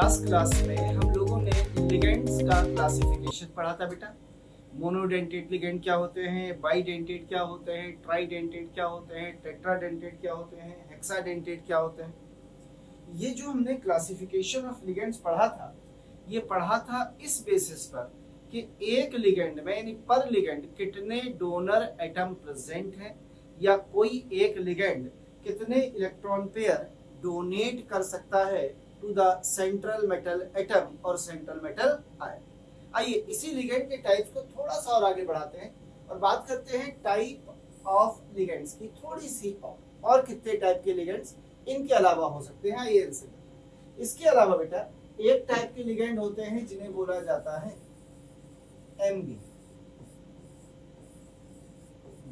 Last class में हम लोगों ने लिगेंड्स का क्लासिफिकेशन पढ़ा था बेटा। मोनोडेंटेट लिगेंड क्या होते हैं, बाइडेंटेट क्या होते हैं, ट्राइडेंटेट क्या होते हैं, टेट्राडेंटेट क्या होते हैं, हेक्साडेंटेट क्या होते हैं। ये जो हमने क्लासिफिकेशन ऑफ लिगेंड्स पढ़ा था, ये पढ़ा था इस बेसिस पर कि एक लिगेंड में यानी पर लिगेंड कितने डोनर एटम प्रेजेंट हैं, या कोई एक लिगेंड कितने इलेक्ट्रॉन पेयर डोनेट कर सकता है to the central metal atom और सेंट्रल मेटल आयन। आइए इसी लिगेंड के टाइप्स को थोड़ा सा और आगे बढ़ाते हैं और बात करते हैं टाइप ऑफ लिगेंड्स की थोड़ी सी। और कितने टाइप के लिगेंड्स इनके अलावा हो सकते हैं, आइए इनसे। इसके अलावा बेटा एक टाइप के लिगेंड होते हैं जिन्हें बोला जाता है एम्बी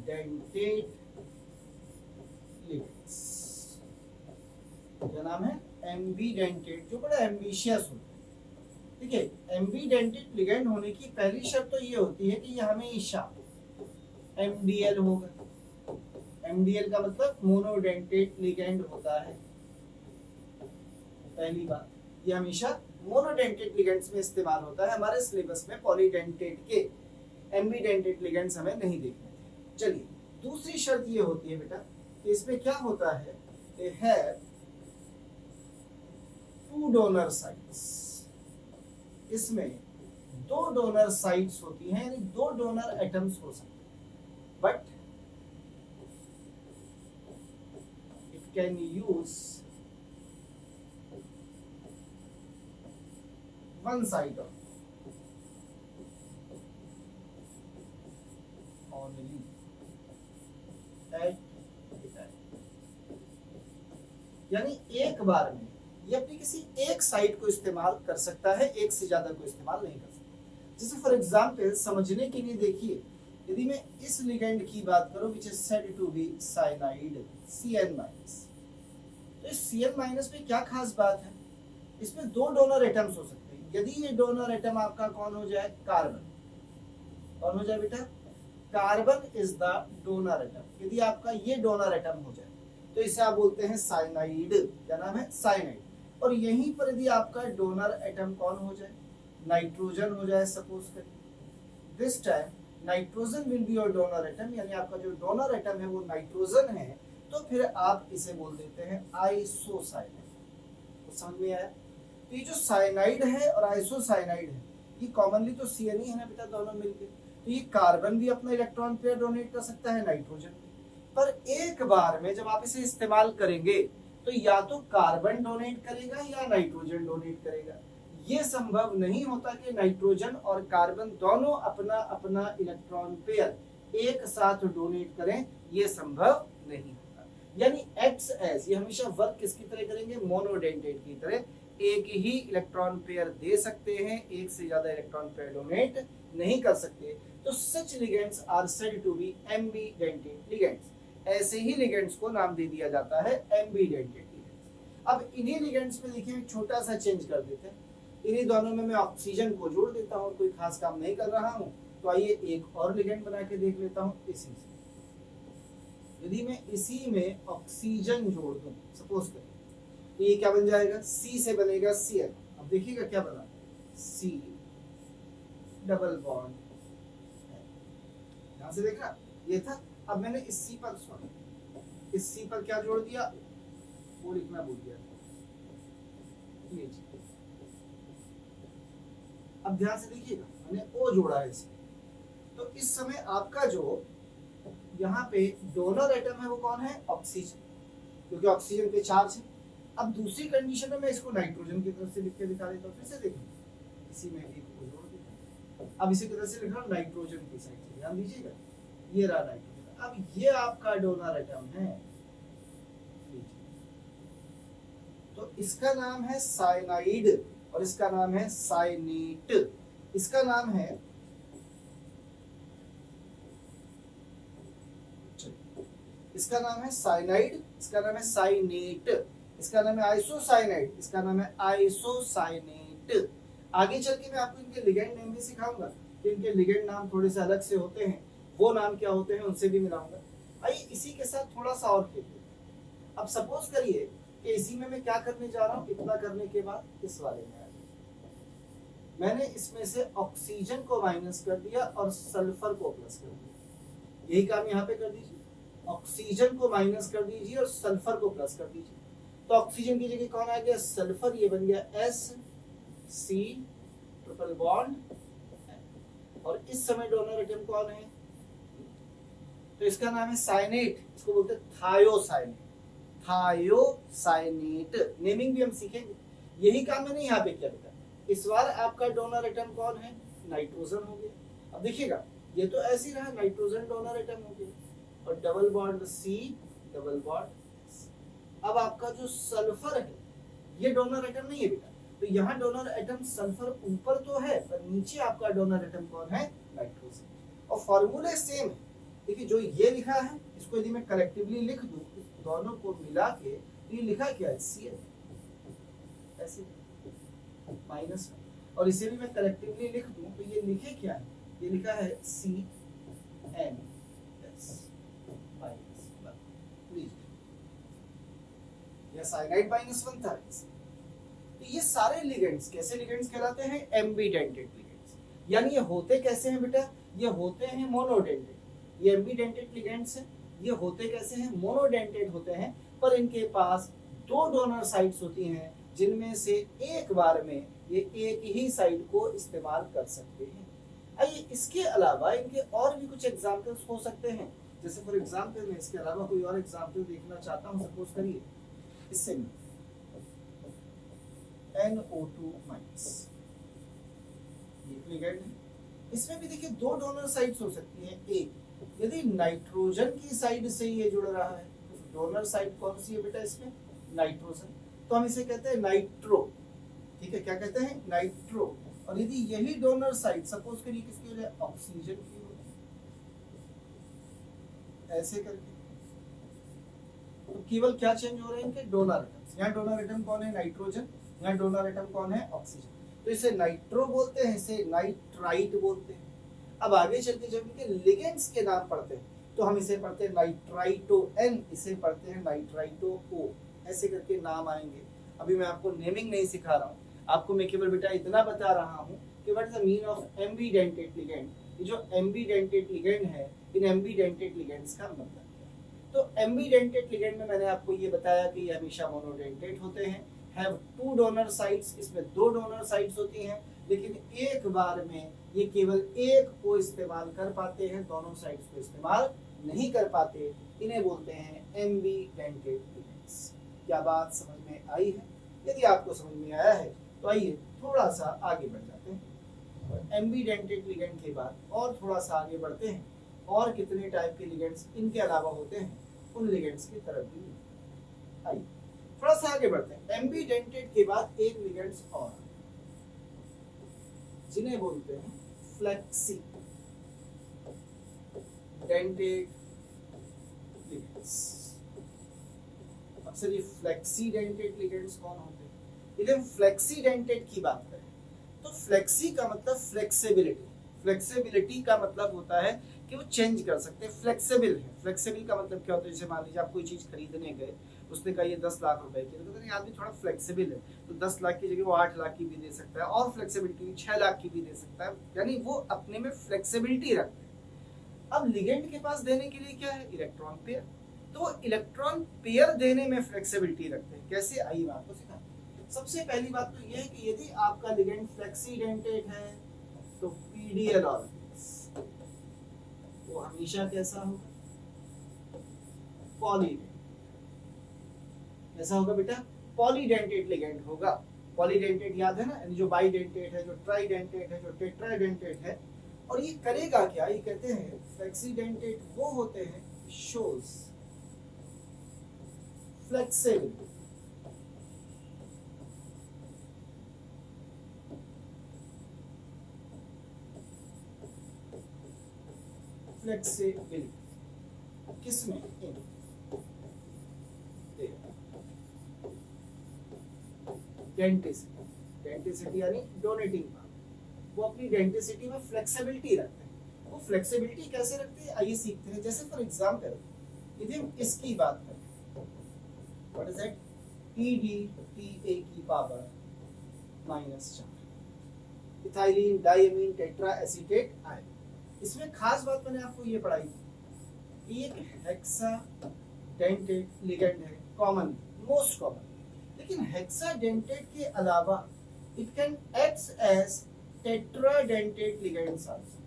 डेंटेट लिगेंड्स। क्या नाम है? एम्बीडेंटेट, जो बड़ा एम्बिशियस होता है। ठीक है, एम्बीडेंटेट लिगेंड होने की पहली शर्त तो ये होती है कि ये हमेशा एमडीएल होगा। एमडीएल का मतलब मोनोडेंटेट लिगेंड होता है। पहली बात, ये हमेशा मोनोडेंटेट लिगेंड्स में इस्तेमाल होता है। हमारे सिलेबस में पॉलीडेंटेट के एम्बीडेंटेट लिगेंड्स हमें नहीं देखने थे। चलिए दूसरी शर्त ये होती है बेटा कि इसमें क्या होता है, they have two donor sites। इसमें दो डोनर साइट्स होती हैं, यानी दो डोनर एटम्स हो सकते हैं, but it can use one side of only at a time। यानी एक बार में ये अपनी किसी एक साइड को इस्तेमाल कर सकता है, एक से ज्यादा को इस्तेमाल नहीं कर सकता। जैसे फॉर एग्जांपल समझने के लिए देखिए, यदि मैं इस लिगेंड की बात करूं which is said to be cyanide Cn-, तो इस Cn- में क्या खास बात है, इसमें दो डोनर एटम्स हो सकते हैं। यदि ये डोनर एटम आपका कौन हो जाए, कार्बन। कौन हो जाए बेटा? Carbon is the donor atom. यदि आपका ये डोनर एटम हो जाए तो इसे आप बोलते हैं साइनाइड। क्या नाम है? साइनाइड। और यहीं पर यदि आपका डोनर एटम कौन हो जाए, नाइट्रोजन हो जाए सपोज करिए, this time nitrogen will be your donor atom, यानी आपका जो डोनर एटम है वो नाइट्रोजन है, तो फिर आप इसे बोल देते हैं आइसोसाइनाइड। तो समझ में आया? तो ये जो साइनाइड है और आइसोसाइनाइड है, ये कॉमनली तो Cn ही है ना बेटा, दोनों मिलके। तो ये कार्बन भी अपना इलेक्ट्रॉन पेयर डोनेट कर सकता है, नाइट्रोजन भी। पर एक बार में जब आप इसे इस्तेमाल करेंगे तो या तो कार्बन डोनेट करेगा या नाइट्रोजन डोनेट करेगा। ये संभव नहीं होता कि नाइट्रोजन और कार्बन दोनों अपना अपना इलेक्ट्रॉन पेयर एक साथ डोनेट करें, ये संभव नहीं होता। यानी एक्ट्स एज, ये हमेशा वर्क किसकी तरह करेंगे, मोनोडेंटेट की तरह। एक ही इलेक्ट्रॉन पेयर दे सकते हैं, एक से ज्यादा इलेक्ट्रॉन पेयर डोनेट नहीं कर सकते। तो such ligands are said to be ambidentate ligands. ऐसे ही लिगेंड्स को नाम दे दिया जाता है एम्बीडेंटेट लिगेंड्स। अब इन्हीं लिगेंड्स में देखिए एक छोटा सा चेंज कर देते हैं। इन्हीं दोनों में मैं ऑक्सीजन को जोड़ देता हूँ, कोई खास काम नहीं कर रहा हूँ। तो आइए एक और लिगेंड बना के देख लेता हूँ इसी से। यदि मैं इसी में ऑक्सीजन जोड़ दूं सपोज करें, तो ये क्या बन जाएगा, C से बनेगा Cl। अब देखिएगा क्या बना, C डबल बॉन्ड। यहां से देखा ये था। अब मैंने इस C पर इस C पर क्या जोड़ दिया, वो लिखना भूल गया। अब ध्यान से देखिएगा, मैंने O जोड़ा है इसमें। तो इस समय आपका जो यहाँ पे डोनर एटम है वो कौन है, ऑक्सीजन, क्योंकि ऑक्सीजन पे चार्ज है। अब दूसरी कंडीशन में मैं इसको नाइट्रोजन की तरफ से लिख के दिखा देता हूँ। फिर से देखिए, इसी में एक को जोड़ देता हूँ। अब इसी तरह से लिख रहा हूँ नाइट्रोजन की साइड से, ध्यान दीजिएगा, ये रहा नाइट्रोजन। अब ये आपका डोनर एटम है, तो इसका नाम है साइनाइड और इसका नाम है साइनेट। इसका नाम है, इसका नाम है साइनाइड, इसका नाम है साइनेट, इसका नाम है आइसोसाइनाइड, इसका नाम है आइसोसाइनेट। आगे चल के मैं आपको इनके लिगेंड नेम भी सिखाऊंगा कि इनके लिगेंड नाम थोड़े से अलग से होते हैं, वो नाम क्या होते हैं उनसे भी मिलाऊंगा। आइए इसी के साथ थोड़ा सा और खेलते हैं। अब सपोज करिए कि इसी में मैं क्या करने जा रहा हूँ, इतना करने के बाद इस वाले में आ गया, मैंने इसमें से ऑक्सीजन को माइनस कर दिया और सल्फर को प्लस कर दिया। यही काम यहाँ पे कर दीजिए, ऑक्सीजन को माइनस कर दीजिए और सल्फर को प्लस कर दीजिए। तो ऑक्सीजन की जगह कौन आ गया, सल्फर, ये बन गया Sc ट्रिपल बॉन्ड, और इस समय डोनर एटम कौन है, तो इसका नाम है साइनेट, इसको बोलते हैं थायोसाइनेट। थायोसाइनेट नेमिंग भी हम सीखेंगे। यही काम मैंने यहाँ पे किया बेटा। इस बार आपका डोनर एटम कौन है, नाइट्रोजन हो गया। अब देखिएगा ये तो ऐसे ही रहा, नाइट्रोजन डोनर एटम हो गया, और double bond C double bond. अब आपका जो सल्फर है ये डोनर एटम नहीं है बेटा, तो यहाँ डोनर एटम सल्फर ऊपर तो है पर नीचे आपका डोनर एटम कौन है, नाइट्रोजन। और फॉर्मूले सेम है। देखिए जो ये लिखा है इसको यदि मैं कलेक्टिवली लिख दूं, दोनों को मिला के, ये लिखा क्या है, Cl ऐसे माइनस, और इसे भी मैं कलेक्टिवली लिख दूं तो ये लिखे क्या है, ये लिखा है CN माइनस 1। यह साइनाइड -1 था। तो ये सारे लिगेंड्स कैसे लिगेंड्स कहलाते हैं, एम्बीडेंटेड लिगेंड्स। यानी ये होते कैसे हैं बेटा, ये होते हैं मोनोडेंटेड। ये एम्बीडेंटेड लिगेंड्स हैं, ये होते कैसे हैं, मोनोडेंटेड होते हैं, पर इनके पास दो डोनर साइट्स होती हैं जिनमें से एक बार में ये एक ही साइट को इस्तेमाल कर सकते हैं। आइए इसके अलावा इनके और भी कुछ एग्जाम्पल्स हो सकते हैं। जैसे फॉर एग्जाम्पल मैं इसके अलावा कोई और एग्जाम्पल देखना चाहता हूँ। सपोज करिए इससे NO2 माइनस, ये लिगेंड है। इसमें भी देखिए दो डोनर साइट्स हो सकती हैं। एक यदि नाइट्रोजन की साइड से ये जुड़ रहा है तो डोनर साइड कौन सी है बेटा, इसमें नाइट्रोजन, तो हम इसे कहते हैं नाइट्रो। ठीक है, क्या कहते हैं, नाइट्रो। और यदि यही डोनर साइड सपोज करिए किसकी हो जाए, ऑक्सीजन की हो, ऐसे करके, तो केवल क्या चेंज हो रहे हैं, इनके डोनर एटम्स। यहाँ डोनर एटम कौन है, नाइट्रोजन, यहाँ डोनर एटम कौन है, ऑक्सीजन। तो इसे नाइट्रो बोलते हैं, इसे नाइट्राइट बोलते हैं। अब आगे चल के जब इनके लिगेंड्स के नाम पढ़ते हैं तो हम इसे पढ़ते हैं नाइट्राइटो N, इसे पढ़ते हैं नाइट्राइटो O, ऐसे करके नाम आएंगे। अभी मैं आपको नेमिंग नहीं सिखा रहा हूँ, आपको मैं केवल बेटा इतना बता रहा हूँ कि what is the mean of एम्बीडेंटेड ligand. ये जो एम्बीडेंटेड लिगेंड है, इन एम्बीडेंटेड लिगेंड्स का मतलब क्या है। तो एम्बीडेंटेड लिगेंड में मैंने आपको ये बताया कि ये हमेशा मोनोडेंटेड होते हैं, हैव टू डोनर साइट्स, इसमें दो डोनर साइट्स होती हैं, लेकिन एक बार में ये केवल एक को इस्तेमाल कर पाते हैं, दोनों साइट्स को इस्तेमाल नहीं कर पाते। इन्हें बोलते हैं एम्बीडेंटेड लिगेंड्स। क्या बात समझ में आई है? यदि आपको समझ में आया है तो आइए थोड़ा सा आगे बढ़ जाते हैं। एम्बीडेंटेड लिगेंड के बाद और थोड़ा सा आगे बढ़ते हैं, और कितने टाइप के लिगेंड्स इनके अलावा होते हैं उन लिगेंड्स की तरफ भी आइए थोड़ा सा आगे बढ़ते हैं। एम्बीडेंटेड के बाद एक लिगेंड्स और जिन्हें बोलते हैं फ्लेक्सी डेंटेड लिगेंड्स। अब सर ये फ्लेक्सी डेंटेड लिगेंड्स कौन होते हैं? यदि हम फ्लेक्सी डेंटेड की बात करें तो फ्लेक्सी का मतलब फ्लेक्सिबिलिटी। फ्लेक्सिबिलिटी का मतलब होता है कि वो चेंज कर सकते हैं, फ्लेक्सिबल है। फ्लेक्सिबल का मतलब क्या होता है, जैसे मान लीजिए आप कोई चीज खरीदने गए, उसने कहा ये 10 लाख रुपए की, तो कहते हैं आदमी थोड़ा फ्लेक्सिबल है, तो 10 लाख की जगह वो 8 लाख की भी दे सकता है, और फ्लेक्सिबिलिटी 6 लाख की भी दे सकता है, यानी वो अपने में फ्लेक्सिबिलिटी रखते हैं। अब लिगेंड के पास देने के लिए क्या है, इलेक्ट्रॉन पेयर, तो वो इलेक्ट्रॉन पेयर देने में फ्लेक्सिबिलिटी रखते हैं। कैसे, आइए मैं आपको सिखाता हूं। सबसे पहली बात तो ये है कि यदि आपका लिगेंड फ्लेक्सी डेंटेड है तो पीडीएल ऑर्बिटल्स वो हमेशा कैसा होगा, पॉलीडेंटेड। कैसा होगा बेटा, पॉलीडेंटेड लिगेंड होगा। पॉलीडेंटेड याद है ना, यानी जो बाइडेंटेड है, जो ट्राइडेंटेड है, जो टेट्राडेंटेड है। और ये करेगा क्या, ये कहते हैं फ्लेक्सीडेंटेड वो होते हैं शोज फ्लेक्सिबिलिटी। फ्लेक्सिबिलिटी किसमें, इन डेंटिसिटी। डेंटिसिटी यानी डोनेटिंग पावर, वो अपनी डेंटिसिटी में फ्लेक्सिबिलिटी रखते हैं। वो फ्लेक्सिबिलिटी कैसे रखते हैं, आइए सीखते हैं। जैसे फॉर एग्जांपल यदि हम इसकी बात करें, व्हाट इज दैट, EDTA की power -4 ethylene diamine tetra acetate ion. इसमें खास बात मैंने आपको ये पढ़ाई थी, एक हेक्साडेंटेट लिगेंड है, कॉमन मोस्ट कॉमन, लेकिन हेक्साडेंटेट के अलावा it can act as tetradentate ligands also.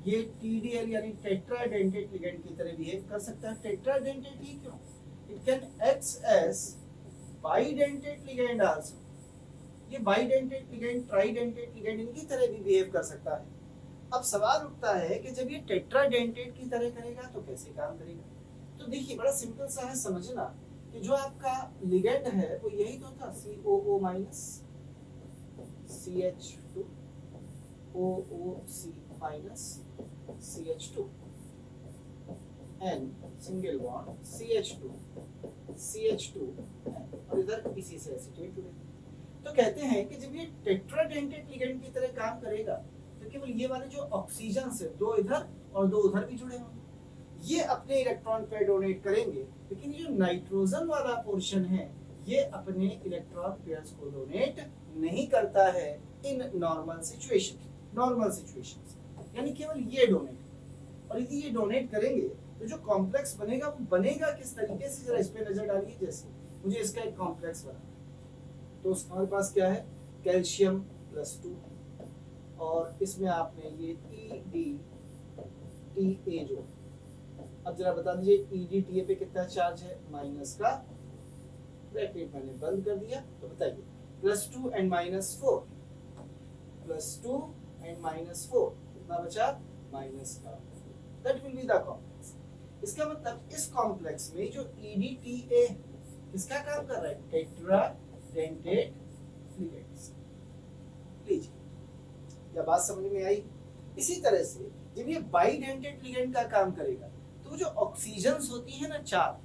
ये TDL यानी टेट्राडेंटेट लिगेंड की तरह बिहेव कर सकता है। टेट्राडेंटेट ही क्यों, it can act as bidentate ligand also. ये बाइडेंटेट लिगेंड, ट्राइडेंटेट लिगेंड इनकी तरह भी बिहेव कर सकता है। अब सवाल उठता है कि जब ये टेट्राडेंटेट की तरह करेगा तो कैसे काम करेगा? तो देखिए बड़ा सिंपल सा है समझना कि जो आपका लिगेंड है वो यही तो था, COO minus CH2 OOC minus CH2 N single bond CH2 CH2 और इधर इसी से एसीटेट जुड़े। तो कहते हैं कि जब ये टेट्राडेंटेट लिगेंड की तरह काम करेगा तो केवल ये वाले जो ऑक्सीजन से दो इधर और दो उधर भी जुड़े होंगे, ये अपने इलेक्ट्रॉन पे डोनेट करेंगे, लेकिन ये जो नाइट्रोजन वाला पोर्शन है ये अपने इलेक्ट्रॉन पेयर्स को डोनेट नहीं करता है इन नॉर्मल सिचुएशंस, यानी केवल ये डोनेट। और यदि ये डोनेट करेंगे तो जो कॉम्प्लेक्स बनेगा वो बनेगा किस तरीके से, जरा इस पे नजर डालिए। जैसे मुझे इसका एक कॉम्प्लेक्स बनाना है तो हमारे पास क्या है, कैल्शियम +2 और इसमें आपने ये EDTA जो, अब जरा बता दीजिए EDTA पे कितना चार्ज है, माइनस का, ब्रैकेट मैंने बंद कर दिया, तो बताइए +2 and -4, +2 and -4 कितना बचा, माइनस का, that will be the complex. इसका मतलब इस कॉम्प्लेक्स में जो EDTA किसका काम कर रहा है, टेट्राडेंटेट लिगेंड्स। लीजिए या बात समझ में आई। इसी तरह से जब ये बाइडेंटेट लिगेंड का काम करेगा तो जो ऑक्सीजन्स होती है ना चार,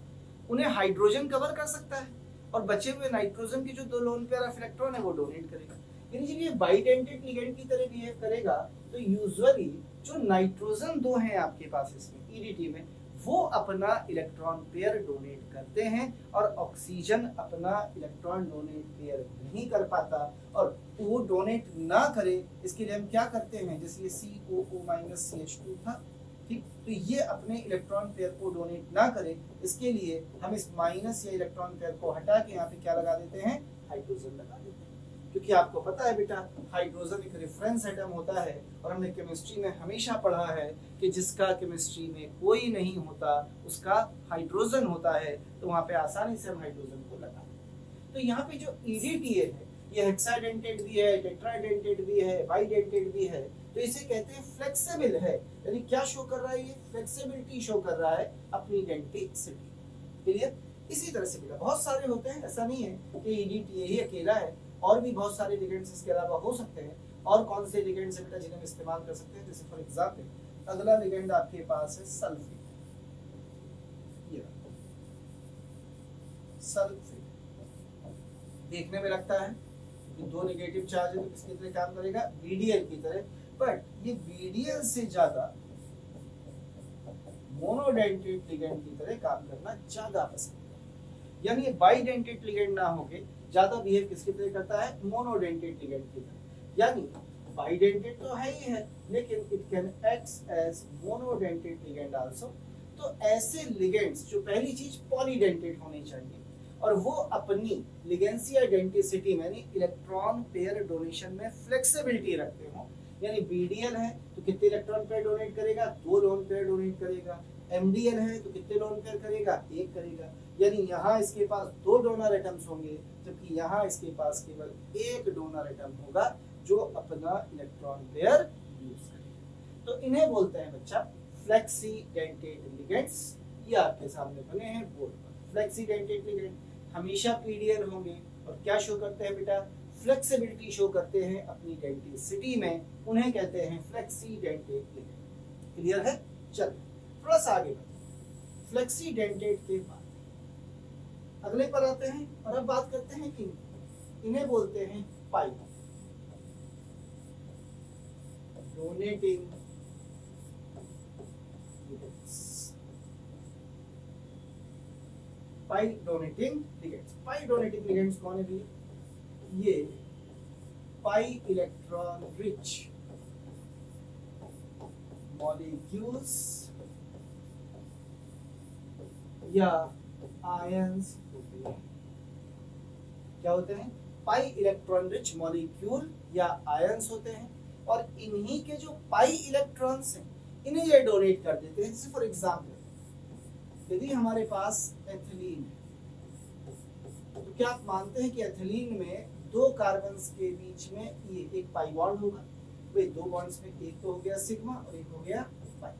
उन्हें हाइड्रोजन कवर कर सकता है और बचे हुए नाइट्रोजन के जो दो लोन पेयर ऑफ इलेक्ट्रॉन है वो डोनेट करेगा। यानी जब ये बाइडेंटेट लिगेंड की तरह बिहेव करेगा तो यूजुअली जो नाइट्रोजन दो हैं आपके पास इसमें EDT में, वो अपना इलेक्ट्रॉन पेयर डोनेट करते हैं और ऑक्सीजन अपना इलेक्ट्रॉन डोनेट पेयर नहीं कर पाता। और वो डोनेट ना करे इसके लिए हम क्या करते हैं, जैसे ये COO माइनस CH2 था, ठीक, तो ये अपने इलेक्ट्रॉन पेयर को डोनेट ना करे, इसके लिए हम इस माइनस या इलेक्ट्रॉन पेयर को हटा के यहाँ पे क्या लगा देते हैं, हाइड्रोजन लगा देते हैं। क्योंकि आपको पता है बेटा हाइड्रोजन एक रेफरेंस एटम होता है और हमने केमिस्ट्री में हमेशा पढ़ा है कि जिसका केमिस्ट्री में कोई नहीं होता उसका हाइड्रोजन होता है, तो वहां पे आसानी से हम हाइड्रोजन को लगा देते। तो यहाँ पे जो EDTA है ये हेक्साडेंटेट भी है, टेट्राडेंटेट भी है, बाइडेंटेट भी है, तो इसे कहते हैं फ्लेक्सिबल है। यानी क्या शो कर रहा है, ये फ्लेक्सिबिलिटी शो कर रहा है अपनी डेंटिसिटी। क्लियर? इसी तरह से बेटा बहुत सारे होते हैं, ऐसा नहीं है कि EDTA ही अकेला है, और भी बहुत सारे लिगेंड्स इसके अलावा हो सकते हैं। और कौन से लिगेंड्स बेटा जिन्हें हम इस्तेमाल कर सकते हैं, जैसे फॉर एग्जांपल अगला लिगेंड आपके पास है सल्फेट। ये सल्फेट देखने में लगता है दो नेगेटिव चार्ज है तो किसकी तरह काम करेगा, BDL की तरह, बट ये BDL से ज्यादा मोनोडेंटेट लिगेंड की तरह काम करना ज्यादा पसंद है। यानी ये बाइडेंटेट लिगेंड ना होके ज्यादा बिहेव किसकी तरह करता है, मोनोडेंटेट लिगेंड की तरह। यानी बाइडेंटेट तो है ही है लेकिन it can act as monodentate ligand also. तो ऐसे लिगेंड्स जो पहली चीज पॉलीडेंटेट होनी चाहिए और वो अपनी लिगेंसी या डेंटिसिटी में यानी इलेक्ट्रॉन पेयर डोनेशन में फ्लेक्सिबिलिटी रखते हो। यानी BDL है तो कितने इलेक्ट्रॉन पेयर डोनेट करेगा, 2 लोन पेयर डोनेट करेगा। MDL है तो कितने लोन पेयर करेगा, 1 करेगा। यानी यहाँ इसके पास 2 डोनर एटम्स होंगे जबकि यहाँ इसके पास केवल 1 डोनर एटम होगा जो अपना इलेक्ट्रॉन पेयर यूज करेगा। तो इन्हें बोलते हैं बच्चा फ्लेक्सीडेंटेट लिगेंड्स। ये आपके सामने बने हैं बोर्ड पर। फ्लेक्सीडेंटेट लिगेंड हमेशा PDL होंगे और क्या शो करते हैं बेटा, फ्लेक्सिबिलिटी शो करते हैं अपनी डेंटिसिटी में, उन्हें कहते हैं फ्लेक्सीडेंटेट लिगेंड। क्लियर है? चलिए थोड़ा सा आगे बढ़ते। फ्लेक्सीडेंटेट के बाद अगले पर आते हैं और अब बात करते हैं कि इन्हें बोलते हैं पाइप डोनेटिंग लिगेंड्स। पाई डोनेटिंग लिगेंड्स। पाई डोनेटिंग लिगेंड्स कौन है भैया? ये पाई इलेक्ट्रॉन रिच मॉलिक्यूल्स या आयंस होते हैं। क्या होते हैं? पाई इलेक्ट्रॉन रिच मॉलिक्यूल या आयंस होते हैं, और इन्हीं के जो पाई इलेक्ट्रॉन्स हैं इन्हें ये डोनेट कर देते हैं। जैसे फॉर एग्जांपल यदि हमारे पास एथिलीन है, तो क्या आप मानते हैं कि एथिलीन में दो कार्बन्स के बीच में ये एक पाई बॉन्ड होगा? भाई दो बॉन्ड्स में एक तो हो गया सिग्मा और एक हो गया पाई,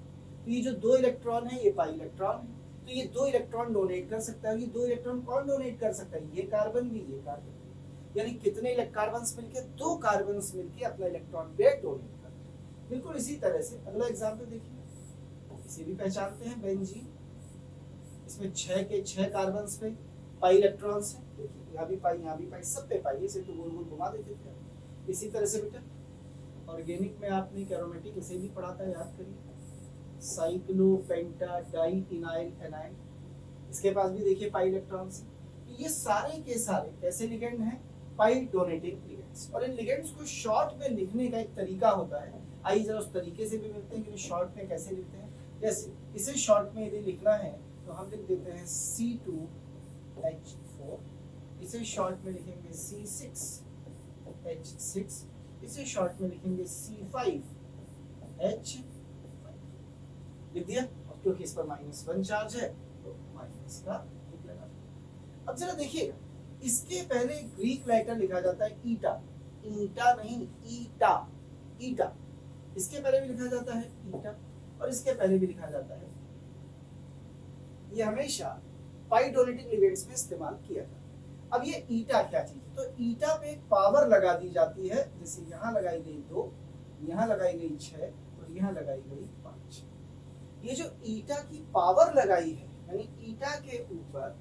तो ये जो दो इलेक्ट्रॉन है ये पाई इलेक्ट्रॉन है, तो ये दो इलेक्ट्रॉन डोनेट कर सकता है। ये दो इलेक्ट्रॉन कौन डोनेट कर सकता है? ये कार्बन भी, ये कार्बन भी। यानी कितने कार्बन्स मिलके? दो कार्बन्स मिलके अपना इलेक्ट्रॉन पेयर डोनेट करते हैं। बिल्कुल इसी तरह से अगला एग्जांपल देखिए, इसे भी पहचानते हैं बेंजीन। इसमें 6 के 6 कार्बन्स पे पाई इलेक्ट्रॉन्स हैं। देखिए यहाँ भी पाई, यहाँ भी पाई, सब पे पाई, इसे तो गोल गोल घुमा देते थे। इसी तरह से बेटा ऑर्गेनिक में आपने एरोमेटिक इसे भी पढ़ा था, याद करिए, साइक्लोपेंटा डाई इनाइल एनाइल, इसके पास भी देखिए पाई इलेक्ट्रॉन्स। ये सारे के सारे कैसे लिगेंड हैं? पाई डोनेटिंग लिगेंड्स। और इन लिगेंड्स को शॉर्ट में लिखने का एक तरीका होता है, आइए जरा उस तरीके से भी मिलते हैं कि शॉर्ट में कैसे लिखते हैं। जैसे इसे शॉर्ट में यदि लिखना है तो हम लिख देते हैं C2H4, इसे शॉर्ट में लिखेंगे C6H6, इसे शॉर्ट में लिखेंगे C5H5। लिख दिया। और क्योंकि इस पर -1 चार्ज है तो माइनस का टिक लगा। अब जरा देखिएगा, इसके पहले ग्रीक लेटर लिखा जाता है ईटा, ईटा नहीं ईटा, ईटा। इसके पहले भी लिखा जाता है ईटा और इसके पहले भी लिखा जाता है। ये हमेशा पाई डोनेटिंग लिगेंड्स में इस्तेमाल किया जाता है। अब ये ईटा क्या चीज है? तो ईटा पे एक पावर लगा दी जाती है, जैसे यहाँ लगाई गई 2, यहाँ लगाई गई 6 और यहाँ लगाई गई 5। ये जो ईटा की पावर लगाई है, यानी ईटा के ऊपर,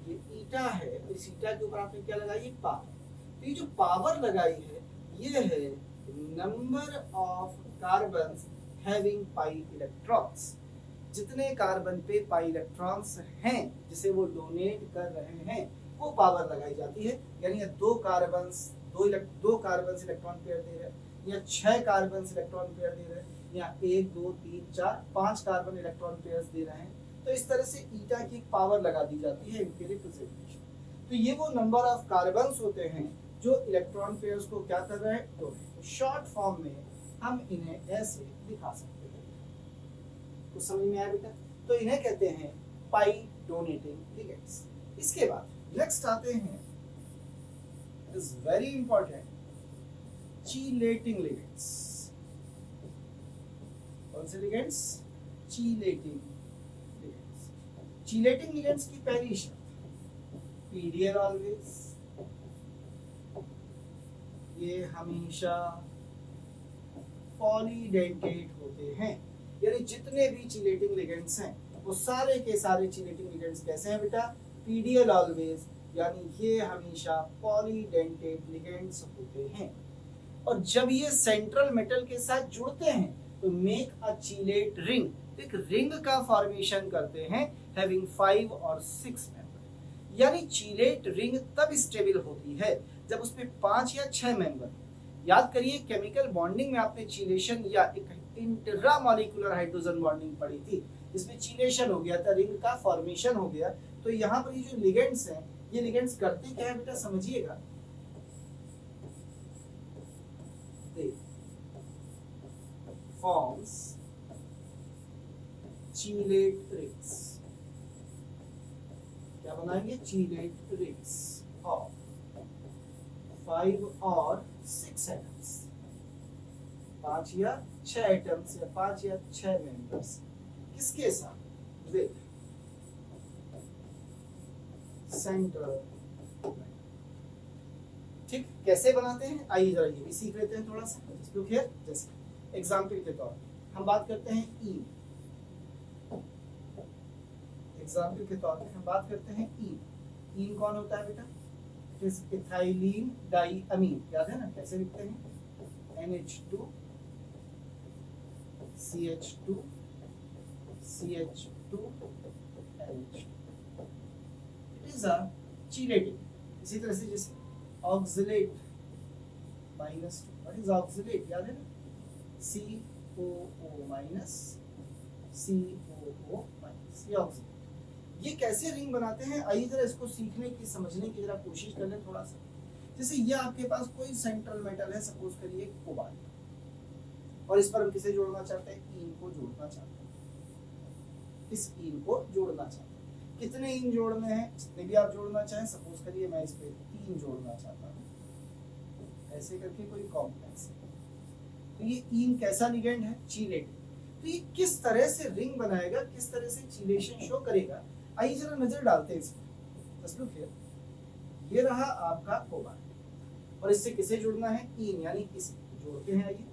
ये ईटा है, इस ईटा के ऊपर आपने क्या लगाई? पावर। तो ये जो पावर लगाई है ये है number of carbons having pi electrons. जितने कार्बन पे पाई इलेक्ट्रॉन्स हैं जिसे वो डोनेट कर रहे हैं वो पावर लगाई जाती है। यानी दो कार्बन्स इलेक्ट्रॉन पेयर दे रहे हैं, या 6 कार्बन इलेक्ट्रॉन पेयर दे रहे हैं, या 1 2 3 4 5 कार्बन इलेक्ट्रॉन पेयर्स दे रहे हैं। तो इस तरह से ईटा की पावर लगा दी जाती है इनके रिप्रेजेंटेशन। तो ये वो नंबर ऑफ कार्बन्स होते हैं जो इलेक्ट्रॉन पेयर्स को क्या कर रहे हैं? डोनेट। शॉर्ट फॉर्म में हम इन्हें ऐसे दिखा सकते हैं। तो समझ में आया बेटा? तो इन्हें कहते हैं पाई डोनेटिंग लिगेंड्स। इसके बाद नेक्स्ट आते हैं, इज वेरी इंपॉर्टेंट, चीलेटिंग लिगेंड्स। कौन से लिगेंड्स? चीलेटिंग लिगेंड्स। चीलेटिंग लिगेंड्स की पहली शर्त, पीडीएल ऑलवेज, ये हमेशा पॉलीडेंटेट होते हैं। यानी जितने भी चीलेटिंग लिगेंड्स हैं वो सारे के सारे चीलेटिंग लिगेंड्स कैसे हैं बेटा? पीडीएल ऑलवेज, यानी ये हमेशा पॉलीडेंटेट लिगेंड्स होते हैं। और जब ये सेंट्रल मेटल के साथ जुड़ते हैं तो मेक अ चीलेट रिंग, एक रिंग का फॉर्मेशन करते हैं हैविंग 5 और 6 मेंबर। यानी चीलेट रिंग तब स्टेबल होती है जब उसमें 5 या 6 मेंबर। याद करिए केमिकल बॉन्डिंग में आपने चीलेशन या एक इंट्रामॉलिक्यूलर हाइड्रोजन बॉन्डिंग पढ़ी थी, जिसमें चीलेशन हो गया था, रिंग का फॉर्मेशन हो गया। तो यहाँ पर ये जो लिगेंड्स हैं, ये लिगेंड्स करते क्या है बेटा? समझिएगा, forms चीलेट रिंग्स। क्या बनाएंगे? चीलेट रिंग्स ऑफ 5 और 6 एटम्स, 5 या 6 एटम्स या 5 या 6 मेंबर्स। किसके साथ? With central. ठीक, कैसे बनाते हैं आइए जरा ये भी सीख लेते हैं थोड़ा सा। जैसे एग्जाम्पल के तौर पे हम बात करते हैं ईन। एग्जाम्पल के तौर पे हम बात करते हैं ईन। ईन कौन होता है बेटा? It is ethylene diamine. याद है ना कैसे लिखते हैं? NH2 CH2 CH2 NH2। It is a chelating. इसी तरह से जैसे ऑक्सिलेट -2, व्हाट इज ऑक्सिलेट, याद है ना, COO माइनस COO माइनस, ये ऑक्सिलेट। ये कैसे रिंग बनाते हैं, आइए जरा इसको सीखने की समझने की जरा कोशिश कर लें थोड़ा सा। जैसे ये आपके पास कोई सेंट्रल मेटल है, सपोज करिए कोबाल्ट, और इस पर हम किसे जोड़ना चाहते हैं, ईन को जोड़ना चाहते हैं, इस ईन को जोड़ना चाहते हैं। कितने ईन जोड़ने हैं, जितने भी आप जोड़ना चाहें, सपोज करिए मैं इस पे 3 जोड़ना चाहता हूँ, ऐसे करके कोई कॉम्प्लेक्स है। तो ये ईन कैसा लिगेंड है, चीलेटिंग। तो ये किस तरह से रिंग बनाएगा, किस तरह से चीलेशन शो करेगा, आइए जरा नजर डालते हैं इसमें। जस्ट लुक हियर, ये रहा आपका कोबाल्ट, और इससे किसे जुड़ना है, ईन, यानी इसे जोड़ते हैं। आइए,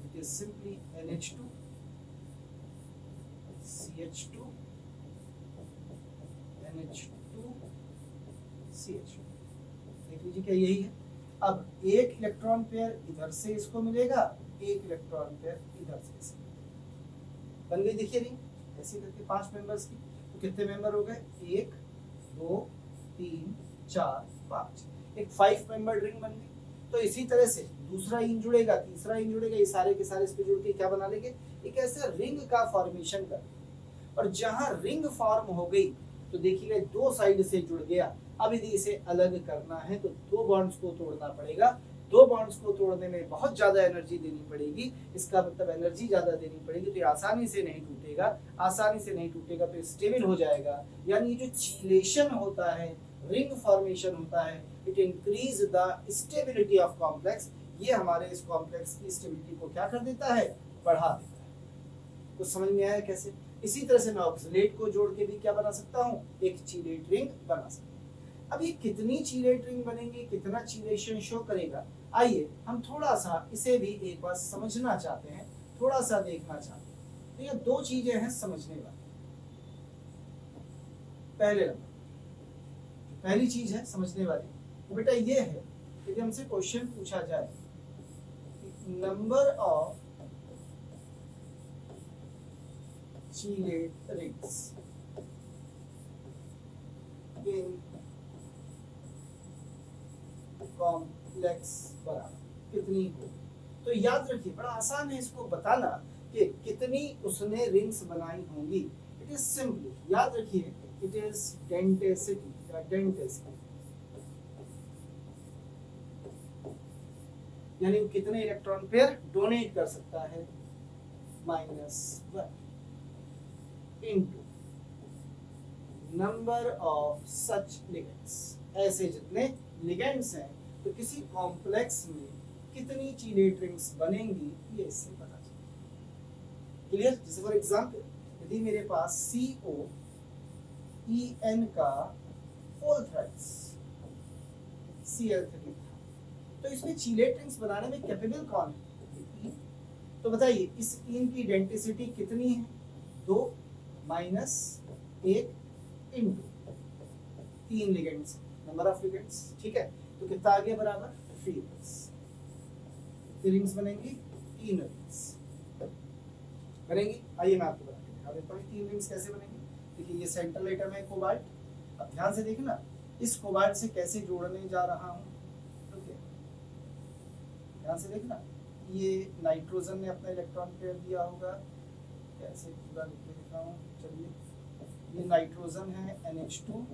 it is simply NH2 CH2 NH2 CH2, देख लीजिए क्या यही है। अब एक इलेक्ट्रॉन पेयर इधर से इसको मिलेगा, एक इलेक्ट्रॉन पेयर इधर से इसको, बन गई देखिए रिंग, ऐसे करके 5 मेंबर्स की। तो कितने मेंबर हो गए, 1 2 3 4 5, एक 5 मेंबर रिंग बन गई। तो इसी तरह से दूसरा इन जुड़ेगा, तीसरा इन जुड़ेगा, ये सारे के सारे इस पे जुड़ के क्या बना लेंगे, एक ऐसा रिंग का फॉर्मेशन कर। और जहां रिंग फॉर्म हो गई तो देखिए 2 साइड से जुड़ गया। अब यदि इसे अलग करना है तो 2 बॉन्ड्स को तोड़ना पड़ेगा। 2 बॉन्ड्स को तोड़ने में बहुत ज्यादा एनर्जी देनी पड़ेगी, इसका मतलब एनर्जी ज्यादा देनी पड़ेगी, तो ये आसानी से नहीं टूटेगा। आसानी से नहीं टूटेगा तो स्टेबल हो जाएगा। यानी जो चीलेशन होता है, रिंग फॉर्मेशन होता है, it increase the stability of complex. ये हमारे इस कॉम्प्लेक्स की स्टेबिलिटी को क्या कर देता है, बढ़ा देता है। कुछ समझ में आया कैसे। इसी तरह से मैं ऑक्सिलेट को जोड़ के भी क्या बना सकता हूँ, एक चीलेट रिंग बना सकता हूँ। अब ये कितनी चीलेट रिंग बनेंगी, कितना चीलेशन शो करेगा, आइए हम थोड़ा सा इसे भी एक बार समझना चाहते हैं, थोड़ा सा देखना चाहते हैं। तो ये 2 चीजें हैं समझने वाली। पहले नंबर, पहली चीज है समझने वाली, तो बेटा ये है कि हमसे क्वेश्चन पूछा जाए number of चीलेट rings in complex बराबर कितनी हो, तो याद रखिए बड़ा आसान है इसको बताना कि कितनी उसने रिंग्स बनाई होंगी। इट इज सिंपली, याद रखिए, इट इज डेंसिटी या डेंसिटी, यानी कितने इलेक्ट्रॉन पेयर डोनेट कर सकता है, -1 into number of such ligands. ऐसे जितने लिगेंड्स हैं तो किसी कॉम्प्लेक्स में कितनी चीलेट रिंग्स बनेंगी, ये इससे पता चलेगा। क्लियर। जैसे फॉर एग्जांपल यदि मेरे पास COEN का 4 थ्रेड्स Cl3 था, तो इसमें चीलेट रिंग्स बनाने में कैपेबल कौन है, तो बताइए इस इन की डेंसिटी कितनी है, 2 -1 into 3 ligands, number of ligands, ठीक है। तो कितना आ गया, बराबर 3 रिंग्स। कितनी रिंग्स बनेंगी, 3 रिंग्स बनेंगी। आइए मैं आपको बता देता हूँ 3 रिंग्स कैसे बनेंगी। देखिए ये सेंट्रल एटम है कोबाल्ट, अब ध्यान से देखना इस कोबाल्ट से कैसे जोड़ने जा रहा हूँ, ठीक है, ध्यान से देखना। ये नाइट्रोजन ने अपना इलेक्ट्रॉन पेयर दिया होगा, कैसे पूरा लिख के देता हूँ, चलिए। ये नाइट्रोजन है NH2,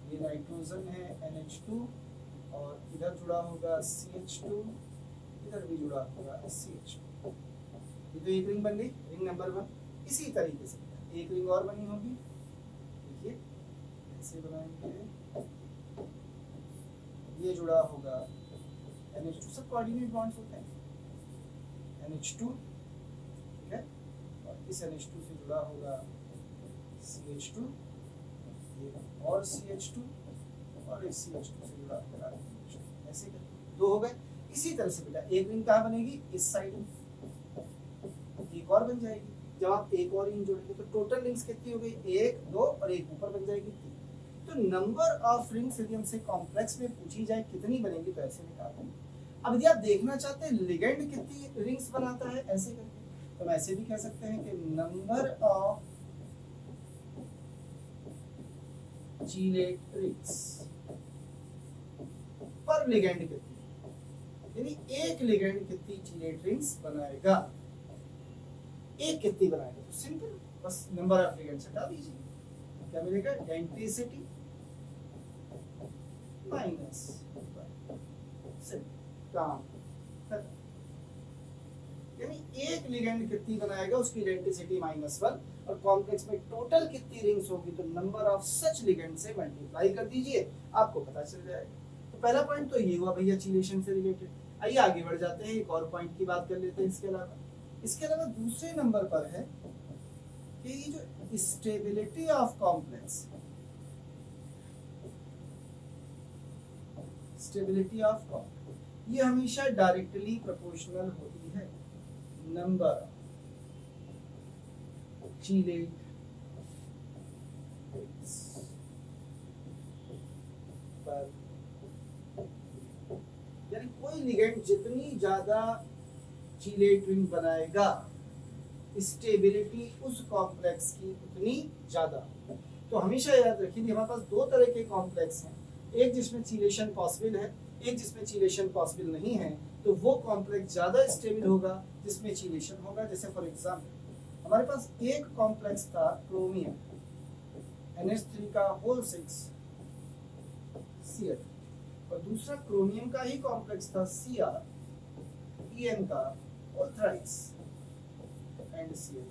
ये नाइट्रोजन है NH2, और इधर जुड़ा होगा CH2, इधर भी जुड़ा होगा CH2। ये तो एक रिंग बन गई, रिंग नंबर 1। इसी तरीके से एक रिंग और बनी होगी, देखिए ऐसे बनाएंगे, ये जुड़ा होगा NH2, सब कोऑर्डिनेट बॉन्ड्स होते हैं, NH2, ठीक है, और इस NH2 से जुड़ा होगा CH2, और CH2, और इस CH2 से जुड़ा होगा NH2, ऐसे करके 2 हो गए। इसी तरह से बेटा एक रिंग कहाँ बनेगी, इस साइड में, एक और बन जाएगी। जब आप एक और रिंग जोड़ेंगे तो टोटल रिंग्स कितनी हो गई, 1 2 और एक ऊपर बन जाएगी 3। तो नंबर ऑफ रिंग्स यदि हमसे कॉम्प्लेक्स में पूछी जाए कितनी बनेगी, तो ऐसे निकालते हैं। अब यदि आप देखना चाहते हैं लिगेंड कितनी रिंग्स बनाता है ऐसे करके, तो हम ऐसे भी कह सकते हैं कि नंबर ऑफ चीलेट रिंग्स पर लिगेंड कितनी, यानी एक लिगेंड कितनी चीलेट रिंग्स बनाएगा, एक कितनी बनाएगा। तो सिंपल, बस नंबर ऑफ लिगेंड्स हटा दीजिए, क्या मिलेगा, डेंसिटी माइनस काम खत्म। यानी एक लिगेंड कितनी बनाएगा, उसकी डेंसिटी -1, और कॉम्प्लेक्स में टोटल कितनी रिंग्स होगी, तो नंबर ऑफ सच लिगेंड से मल्टीप्लाई कर दीजिए, आपको पता चल जाएगा। तो पहला पॉइंट तो ये हुआ भैया चीलेशन से रिलेटेड। आइए आगे बढ़ जाते हैं, एक और पॉइंट की बात कर लेते हैं। इसके अलावा दूसरे नंबर पर है कि ये जो stability of complex, stability of complex, ये हमेशा डायरेक्टली प्रोपोर्शनल होती है नंबर चीलेट रिंग्स पर। यानी कोई लिगेंड जितनी ज्यादा चीलेट रिंग बनाएगा, स्टेबिलिटी उस कॉम्प्लेक्स की उतनी ज्यादा। तो हमेशा याद रखिए हमारे पास दो तरह के कॉम्प्लेक्स हैं, एक जिसमें चीलेशन पॉसिबल है, एक जिसमें चीलेशन पॉसिबल नहीं है। तो वो कॉम्प्लेक्स ज्यादा स्टेबल होगा जिसमें चीलेशन होगा। जैसे फॉर एग्जांपल हमारे पास एक कॉम्प्लेक्स था क्रोमियम NH3 का होल 6 Cl, और दूसरा क्रोमियम का ही कॉम्प्लेक्स था Cr En का होल थ्राइस एंड Cl।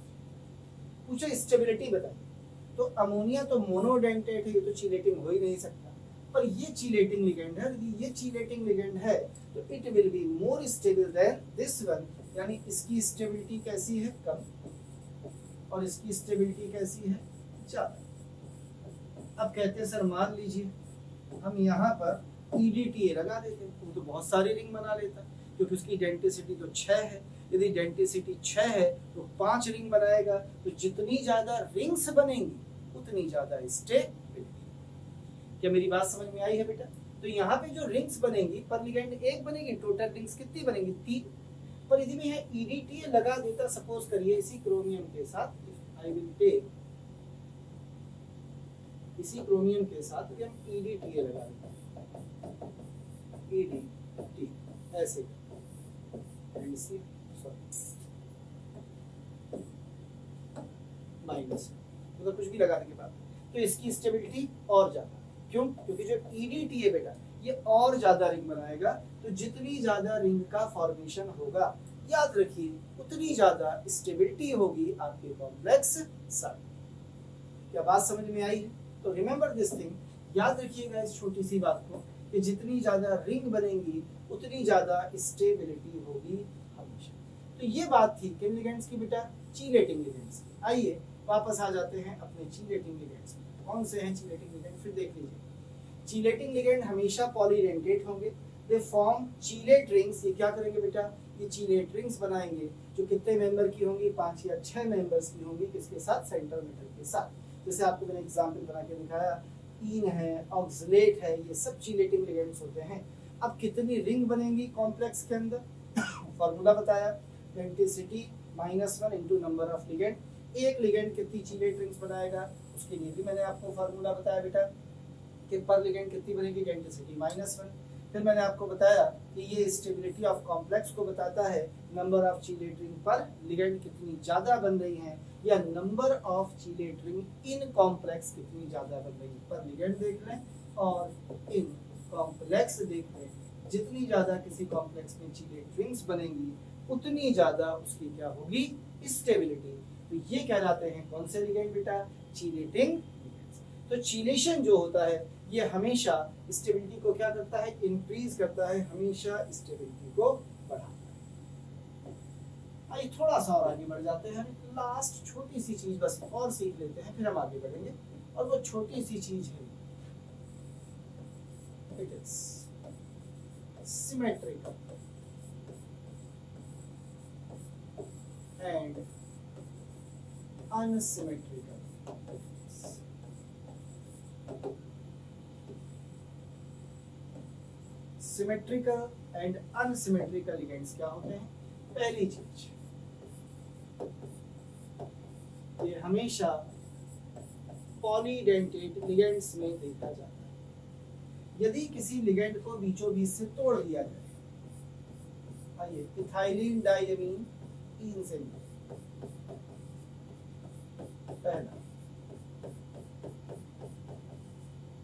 पूछे स्टेबिलिटी बताइए, तो अमोनिया तो मोनोडेंटेट है, ये तो चीलेटिंग हो ही नहीं सकता, पर ये चीलेटिंग लिगेंड है। ये चीलेटिंग लिगेंड है तो it will be more stable then this one, यानी इसकी स्टेबिलिटी कैसी है, कम, और इसकी स्टेबिलिटी कैसी है, ज्यादा। अब कहते हैं सर मान लीजिए हम यहाँ पर EDTA लगा देते, वो तो बहुत सारी रिंग बना लेता क्योंकि उसकी डेंसिटी तो 6 है। यदि डेंसिटी 6 है तो 5 रिंग बनाएगा, तो जितनी ज्यादा रिंग्स बनेंगी उतनी ज्यादा स्टेबिलिटी। क्या मेरी बात समझ में आई है बेटा? तो यहाँ पे जो रिंग्स बनेंगी पर लिगेंड एक बनेगी, टोटल रिंग्स कितनी बनेंगी, 3। पर यदि मैं EDTA लगा देता, सपोज करिए इसी क्रोमियम के साथ, आई विल टेक इसी क्रोमियम के साथ यदि हम EDTA लगा देते, EDTA ऐसे माइनस, मतलब कुछ भी लगाने के बाद, तो इसकी स्टेबिलिटी और ज्यादा। क्यों? क्योंकि जो EDTA बेटा ये और ज्यादा रिंग बनाएगा, तो जितनी ज्यादा रिंग का फॉर्मेशन होगा, याद रखिए उतनी ज्यादा स्टेबिलिटी होगी आपके कॉम्प्लेक्स साइड। क्या बात समझ में आई है? तो रिमेंबर दिस थिंग, याद रखिएगा इस छोटी सी बात को कि जितनी ज्यादा रिंग बनेंगी उतनी ज्यादा स्टेबिलिटी होगी हमेशा। तो ये बात थी किन लिगेंड्स की बेटा, चीलेटिंग लिगेंड्स की। आइए वापस आ जाते हैं अपने चीलेटिंग लिगेंड्स में। कौन से हैं चीलेटिंग लिगेंड, फिर देख लीजिए। चीलेटिंग लिगेंड हमेशा पॉलीडेंटेट होंगे, दे फॉर्म चीलेट रिंग्स। ये क्या करेंगे बेटा, ये चीलेट रिंग्स बनाएंगे जो कितने मेंबर की होंगी, 5 या 6 मेंबर्स की होंगी। किसके साथ, सेंट्रल मेटल के साथ। जैसे आपको मैंने एग्जांपल बना के दिखाया, इन है, ऑक्सलेट है, ये सब चीलेटिंग लिगेंड्स होते हैं। अब कितनी रिंग बनेंगी कॉम्प्लेक्स के अंदर, फॉर्मूला बताया, density -1 into number of ligand. एक लिगेंड कितनी चीलेट रिंग्स बनाएगा, उसके लिए भी मैंने आपको फॉर्मूला बताया बेटा कि पर लिगेंड कितनी बनेगी, डेंसिटी -1। फिर मैंने आपको बताया कि ये स्टेबिलिटी ऑफ कॉम्प्लेक्स को बताता है, नंबर ऑफ चीलेट रिंग पर लिगेंड कितनी ज्यादा बन रही हैं, या number of चीलेट ring in complex कितनी ज्यादा बन रही है। पर लिगेंड देख लें और इन कॉम्प्लेक्स देख लें, जितनी ज्यादा किसी कॉम्प्लेक्स में चीलेट रिंग्स बनेंगी उतनी ज्यादा उसकी क्या होगी, स्टेबिलिटी। तो ये कहलाते हैं कौन से लिगेंड बेटा, चीलेटिंग लिगेंड्स। तो चीलेशन जो होता है ये हमेशा स्टेबिलिटी को क्या करता है, इंक्रीज करता है, हमेशा स्टेबिलिटी को बढ़ाता है। आइए थोड़ा सा और आगे बढ़ जाते हैं, लास्ट छोटी सी चीज बस और सीख लेते हैं, फिर हम आगे बढ़ेंगे। और वो छोटी सी चीज है, it is symmetrical and unsymmetrical. Symmetrical and unsymmetrical ligands क्या होते हैं? पहली चीज, ये हमेशा पॉलीडेंटेट लिगेंड्स में देखा जाता है। यदि किसी लिगेंड को बीचों बीच से तोड़ दिया जाए, आइए इथाइलिन डायमीन 3 से पहला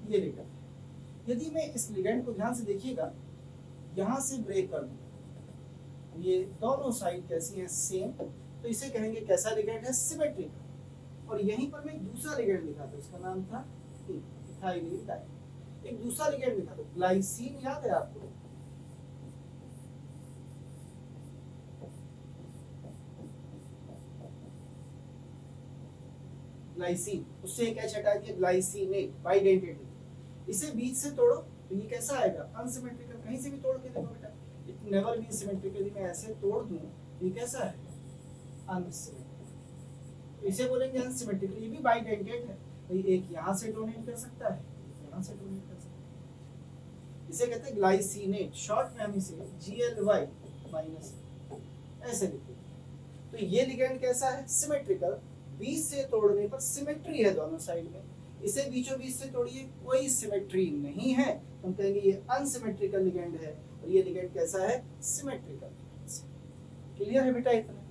ये लिगेंड, यदि मैं इस लिगेंड को ध्यान से देखिएगा यहां से ब्रेक कर दूं, ये दोनों साइड कैसी हैं सेम, तो इसे कहेंगे कैसा लिगेंड है, सिमेट्रिकल। और यहीं पर मैं एक दूसरा लिगेंड लिखा था, उसका नाम था इथाइलिन डायमीन। एक दूसरा लिगेंड लिखा था ग्लाइसिन, याद है आपको, ग्लाइसिन, उससे एक एच हटा दिया, ग्लाइसिनेट बाइडेंटेट। इसे बीच से तोड़ो तो ये कैसा आएगा, अनसिमेट्रिकल। कहीं से भी तोड़ के देखो बेटा, इट नेवर बी सिमेट्रिकली, मैं ऐसे तोड़ दूं ये कैसा है, अनसिमेट्रिकल। इसे बोलेंगे अनसिमेट्रिकल, ये भी बाइडेंटेट है, तो एक यहां से डोनेट कर सकता है, यहां से डोनेट कर सकता है। इसे कहते हैं ग्लाइसिनेट, शॉर्ट में हम इसे GLY माइनस ऐसे लिखते हैं। तो ये लिगेंड कैसा है, सिमेट्रिकल, बीच से तोड़ने पर सिमेट्री है दोनों साइड में। इसे बीचों बीच से तोड़िए, कोई सिमेट्री नहीं है, तो हम कहेंगे ये अनसिमेट्रिकल लिगेंड है। और ये लिगेंड कैसा है, सिमेट्रिकल। क्लियर है बेटा इतना?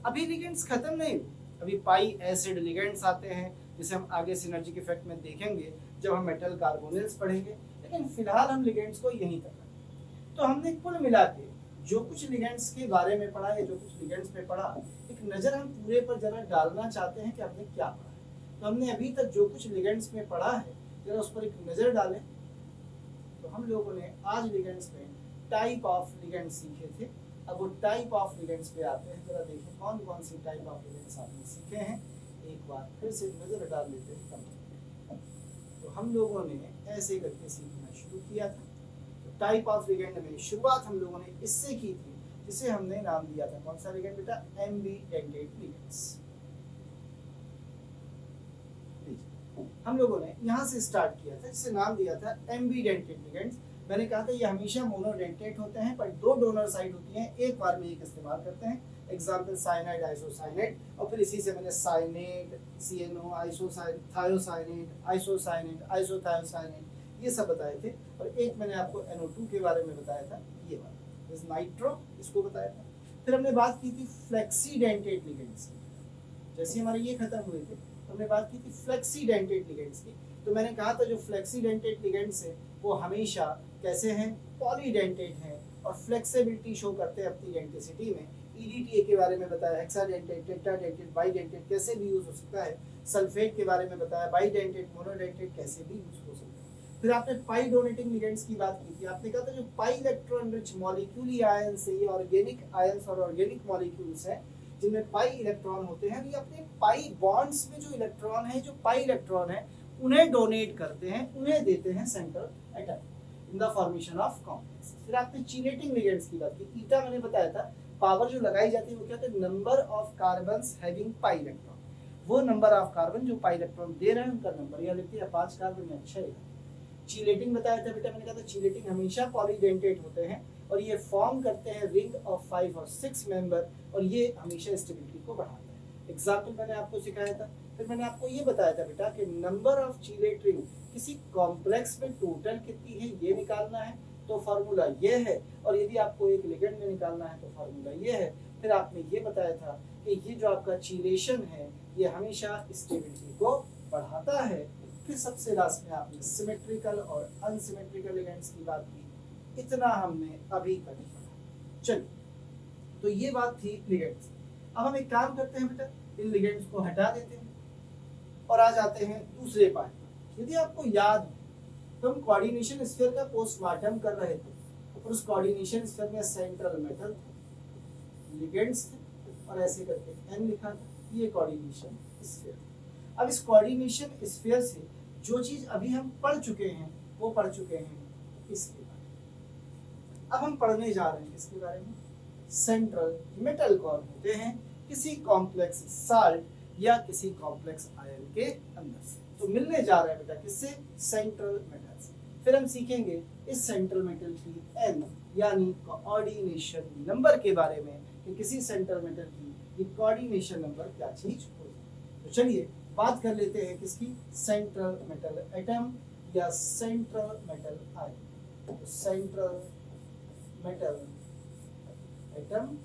अभी लिगेंड्स खत्म नहीं, अभी पाई एसिड लिगेंड्स आते हैं, जिसे हम आगे सिनर्जिक इफेक्ट में देखेंगे जब हम मेटल कार्बोनिल्स पढ़ेंगे। लेकिन फिलहाल हम लिगेंड्स को यहीं तक रखें। तो हमने कुल मिला के जो कुछ लिगेंड्स के बारे में पढ़ा है, जो कुछ लिगेंड्स में पढ़ा, एक नजर हम पूरे पर जरा डालना चाहते हैं कि हमने क्या पढ़ा है। तो हमने अभी तक जो कुछ लिगेंड्स में पढ़ा है जरा उस पर एक नजर डालें। तो हम लोगों ने आज लिगेंड्स में टाइप ऑफ लिगेंड्स सीखे थे। अब वो टाइप ऑफ लिगेंड्स पे आते हैं, जरा देखें कौन कौन सी टाइप ऑफ लिगेंड्स आपने सीखे हैं। एक बार फिर से नजर डाल लेते हैं। तो हम लोगों ने ऐसे करके सीखना शुरू किया था। टाइप ऑफ लिगेंड में शुरुआत हम लोगों ने इससे की थी, जिसे हमने नाम दिया था, कौन सा लिगेंड बेटा, एम्बिडेंटेट लिगेंड्स। हम लोगों ने यहाँ से स्टार्ट किया था, जिसे नाम दिया था एम्बिडेंटेट लिगेंड्स। मैंने कहा था ये हमेशा मोनोडेंटेट होते हैं, पर दो डोनर साइड होती हैं, एक बार में एक इस्तेमाल करते हैं। एग्जाम्पल साइनाइड, आइसोसाइनेट, और फिर इसी से मैंने cyanate, CNO, thiocyanate, isocyanate, isothiocyanate, ये सब बताए थे। और एक मैंने आपको NO2 के बारे में बताया था, ये वाला नाइट्रो, इसको बताया था। फिर हमने बात की थी फ्लेक्सीडेंटेट लिगेंड्स की। जैसे हमारे ये खत्म हुए थे, हमने बात की थी फ्लेक्सीडेंटेट लिगेंड्स की। तो मैंने कहा था जो फ्लेक्सीडेंटेट लिगेंड्स है वो हमेशा कैसे हैं, पॉलीडेंटेट हैं, और फ्लेक्सिबिलिटी शो करते हैं अपनी डेंटिसिटी में। EDTA के बारे में बताया, हेक्साडेंटेट, टेट्राडेंटेट, बाइडेंटेट कैसे भी यूज हो सकता है। सल्फेट के बारे में बताया, बाइडेंटेट, मोनोडेंटेट कैसे भी यूज हो सकता है। फिर आपने पाई डोनेटिंग लिगेंड्स की बात की थी। आपने कहा था जो pi electron rich molecule ions है, ये ऑर्गेनिक आयंस और ऑर्गेनिक मॉलिक्यूल्स हैं जिनमें पाई इलेक्ट्रॉन होते हैं। ये अपने पाई बॉन्ड्स में जो इलेक्ट्रॉन है, जो पाई इलेक्ट्रॉन है, उन्हें डोनेट करते हैं, उन्हें देते हैं central atom in the formation of complex. फिर आपने चीनेटिंग लिगेंड्स की बात की। ईटा मैंने बताया था, पावर जो लगाई जाती है वो क्या होता है, number of carbons having pi electron. वो नंबर ऑफ कार्बन जो पाई इलेक्ट्रॉन दे रहे हैं उनका नंबर, या लिखते हैं 5 कार्बन या 6। चीलेटिंग बताया था बेटा, मैंने कहा था चीलेटिंग हमेशा पॉलीडेंटेट होते हैं और ये फॉर्म करते हैं रिंग ऑफ 5 और 6 मेंबर, और ये हमेशा स्टेबिलिटी को बढ़ाते हैं। एग्जाम्पल मैंने आपको सिखाया था। फिर मैंने आपको ये बताया था बेटा कि नंबर ऑफ चीलेट रिंग किसी कॉम्प्लेक्स में टोटल कितनी है ये निकालना है, तो फार्मूला ये है। और यदि आपको एक लिगेंड में निकालना है तो फार्मूला ये है। फिर आपने ये बताया था कि ये जो आपका चीलेशन है ये हमेशा स्टेबिलिटी को बढ़ाता है। फिर सबसे लास्ट में आपने सिमेट्रिकल और अनसिमेट्रिकल लिगेंड्स की बात की। इतना हमने अभी तक पढ़ा। चलिए, तो ये बात थी लिगेंड्स। अब हम एक काम करते हैं बेटा, इन लिगेंड्स को हटा देते हैं और आ जाते हैं दूसरे पार्ट पर। यदि आपको याद हो तो हम कोऑर्डिनेशन स्फीयर का पोस्टमार्टम कर रहे थे, और उस कोऑर्डिनेशन स्फीयर में सेंट्रल मेटल थे, लिगेंड्स थे, और ऐसे करके N लिखा था। ये कोऑर्डिनेशन स्फीयर। अब इस कोऑर्डिनेशन स्फीयर से जो चीज अभी हम पढ़ चुके हैं वो पढ़ चुके हैं इसके बारे में। अब हम पढ़ने जा रहे हैं इसके बारे में। सेंट्रल मेटल कौन होते हैं किसी कॉम्प्लेक्स साल्ट या किसी कॉम्प्लेक्स आयन के अंदर से। तो मिलने जा रहे हैं बेटा किससे, सेंट्रल मेटल से। फिर हम सीखेंगे इस सेंट्रल मेटल की N यानी कोऑर्डिनेशन नंबर के बारे में, कि किसी सेंट्रल मेटल की ये कोऑर्डिनेशन नंबर क्या चीज होती है। तो चलिए बात कर लेते हैं किसकी, सेंट्रल मेटल एटम या सेंट्रल मेटल आयन। तो सेंट्रल मेटल एटम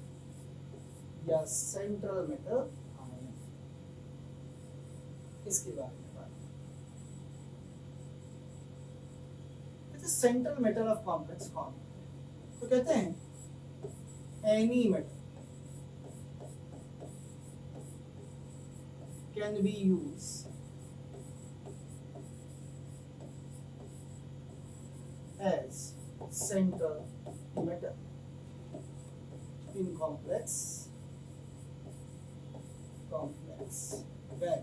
या सेंट्रल मेटल आयन, इसके बारे में बात। सेंट्रल मेटल ऑफ कॉम्प्लेक्स कौन है? तो कहते हैं any metal can be used as central metal in complex when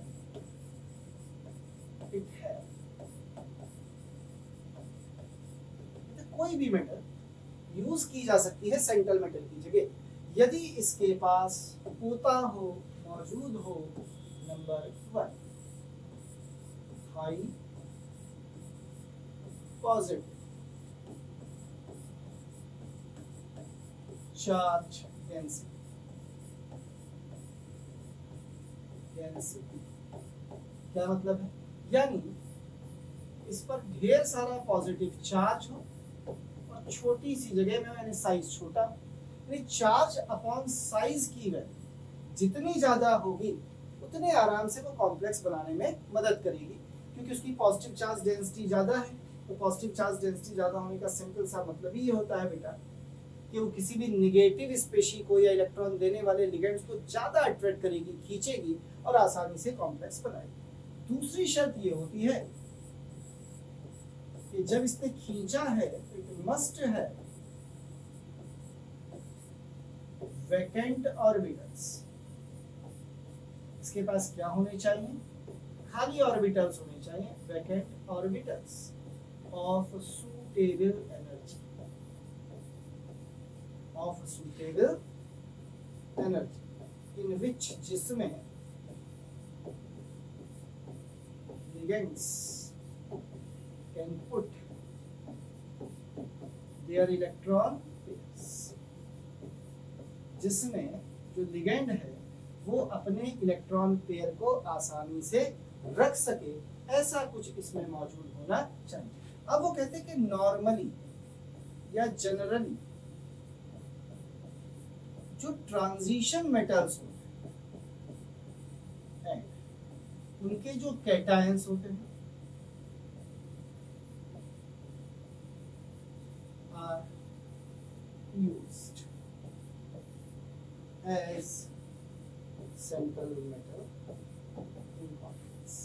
it have, कोई भी मेटल यूज की जा सकती है सेंट्रल मेटल की जगह यदि इसके पास होता हो, मौजूद हो, number 1 high positive charge density. क्या मतलब है? यानी इस पर ढेर सारा पॉजिटिव चार्ज हो और छोटी सी जगह में, यानी साइज छोटा, यानी चार्ज अपॉन साइज की वैल्यू जितनी ज्यादा होगी उतने आराम से वो कॉम्प्लेक्स बनाने में मदद करेगी, क्योंकि उसकी पॉजिटिव चार्ज डेंसिटी ज्यादा है। तो पॉजिटिव चार्ज डेंसिटी ज्यादा होने का सिंपल सा मतलब ही ये होता है बेटा कि वो किसी भी निगेटिव स्पेशी को या इलेक्ट्रॉन देने वाले लिगेंड्स को ज्यादा अट्रैक्ट करेगी, खींचेगी और आसानी से कॉम्प्लेक्स बनाएगी। दूसरी शर्त ये होती है कि जब इसने खींचा है तो इट मस्ट है वैकेंट ऑर्बिटल्स। इसके पास क्या होने चाहिए? खाली ऑर्बिटल्स होने चाहिए, vacant orbitals of suitable energy, in which, जिसमें ligands can put their electron pairs, जिसमें जो लिगेंड है वो अपने इलेक्ट्रॉन पेयर को आसानी से रख सके, ऐसा कुछ इसमें मौजूद होना चाहिए। अब वो कहते हैं कि नॉर्मली या जनरली जो ट्रांजिशन मेटल्स होते हैं उनके जो कैटायंस होते हैं are used as central metal in complex.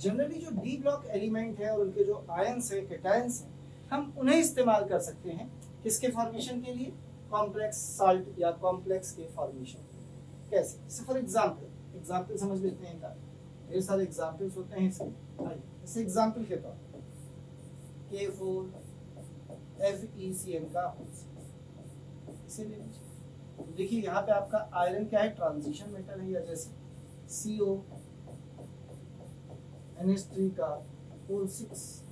Generally जो डी ब्लॉक एलिमेंट है और उनके जो आयंस है, कैटायंस हैं, हम उन्हें इस्तेमाल कर सकते हैं किसके फॉर्मेशन के लिए? कॉम्प्लेक्स साल्ट या कॉम्प्लेक्स के फॉर्मेशन। कैसे? जैसे फॉर एग्जांपल समझ लेते हैं। ढेर सारे एग्जांपल्स होते हैं इसके। जैसे एग्जांपल के तौर पर K4FeCN का इसे ले लीजिए। तो देखिए यहाँ पे आपका आयरन क्या है? ट्रांजिशन मेटल है। या जैसे CONH3 का होल 6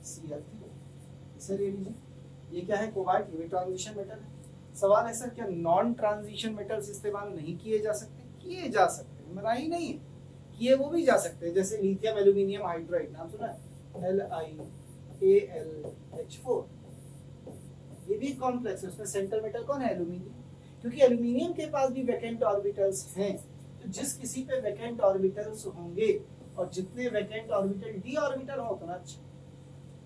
Cl3 इसे ले लीजिए। ये क्या है? कोबाल्ट, ये भी ट्रांजिशन मेटल है। सवाल है सर क्या नॉन ट्रांजिशन मेटल्स इस्तेमाल नहीं किए जा सकते? किए जा सकते हैं, मना ही नहीं है, किए वो भी जा सकते हैं। जैसे लिथियम एल्यूमिनियम हाइड्राइड, नाम सुना है? LiAlH4, ये भी कॉम्प्लेक्स है। उसमें सेंट्रल मेटल कौन है? एल्यूमिनियम। क्योंकि एल्यूमिनियम के पास भी वैकेंट ऑर्बिटल्स हैं, तो जिस किसी पे वैकेंट ऑर्बिटल्स होंगे और जितने वैकेंट ऑर्बिटल डी ऑर्बिटल हो उतना अच्छा।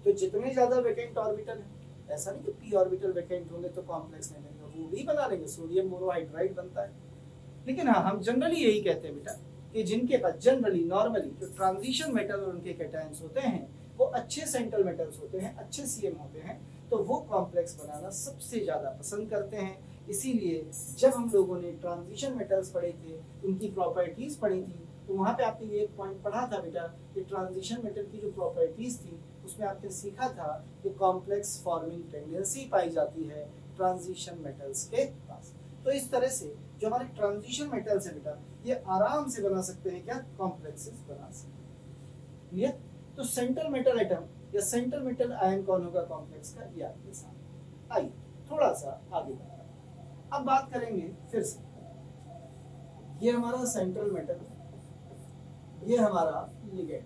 तो जितने ज्यादा वैकेंट ऑर्बिटल है, ऐसा नहीं कि पी ऑर्बिटल वैकेंट होंगे तो कॉम्प्लेक्स नहीं बनेगा, वो भी बना लेंगे, सोडियम बोरोहाइड्राइड बनता है। लेकिन हाँ, हम जनरली यही कहते हैं बेटा कि जिनके पास जनरली नॉर्मली जो ट्रांजिशन मेटल और उनके कैटायंस होते हैं वो अच्छे सेंट्रल मेटल्स होते हैं, अच्छे सीएम होते हैं, तो वो कॉम्प्लेक्स बनाना सबसे ज्यादा पसंद करते हैं। इसीलिए जब हम लोगों ने ट्रांजिशन मेटल्स पढ़े थे, उनकी प्रॉपर्टीज पढ़ी थी, तो वहां पे आपने ये एक पॉइंट पढ़ा था बेटा कि ट्रांजिशन मेटल की जो प्रॉपर्टीज थी उसमें आपने सीखा था कि कॉम्प्लेक्स फॉर्मिंग टेंडेंसी पाई जाती है ट्रांजिशन मेटल्स के पास। तो इस तरह से जो हमारे ट्रांजिशन मेटल्स है बेटा, ये आराम से बना सकते हैं क्या? कॉम्प्लेक्सेस बना सकते हैं। क्लियर? तो सेंट्रल मेटल एटम या सेंट्रल मेटल आयन कौन होगा कॉम्प्लेक्स का? ये आपके सामने। आइए थोड़ा सा आगे बढ़ा। अब बात करेंगे फिर से ये हमारा सेंट्रल मेटल, ये हमारा लिगेंड।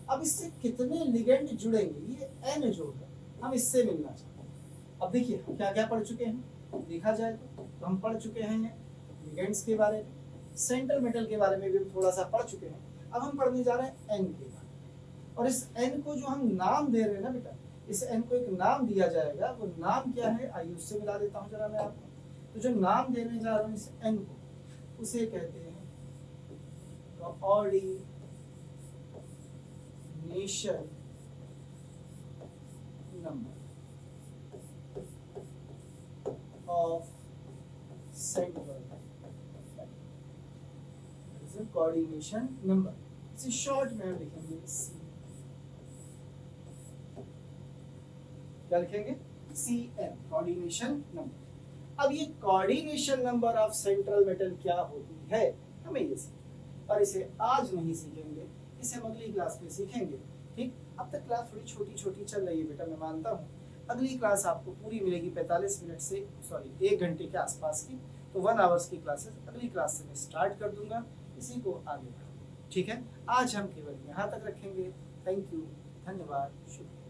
अब इससे कितने लिगेंड जुड़ेंगे, ये n जोड़ है, हम इससे मिलना चाहते हैं। अब देखिए हम क्या क्या पढ़ चुके हैं, देखा जाए तो हम पढ़ चुके हैं लिगेंड्स के बारे में, सेंट्रल मेटल के बारे में भी थोड़ा सा पढ़ चुके हैं। अब हम पढ़ने जा रहे हैं n के बारे में, और इस n को जो हम नाम दे रहे हैं ना बेटा, इस n को एक नाम दिया जाएगा। वो नाम क्या है, आइए उससे मिला देता हूँ जरा मैं आपको। तो जो नाम देने जा रहा हूँ इस n को, उसे कहते हैं coordination number of central, coordination number, इसे शॉर्ट में हम लिखेंगे C। क्या लिखेंगे, CN, कोऑर्डिनेशन नंबर। अब ये coordination number of central metal क्या होती है, हमें ये सीखना, और इसे आज नहीं सीखेंगे, इसे हम अगली क्लास में सीखेंगे। ठीक, अब तक क्लास थोड़ी छोटी छोटी चल रही है बेटा, मैं मानता हूँ। अगली क्लास आपको पूरी मिलेगी 45 मिनट से, सॉरी 1 घंटे के आसपास की। तो 1 आवर्स की क्लासेस अगली क्लास से मैं स्टार्ट कर दूंगा, इसी को आगे बढ़ाऊंगा। ठीक है, आज हम केवल यहाँ तक रखेंगे। थैंक यू, धन्यवाद, शुक्रिया।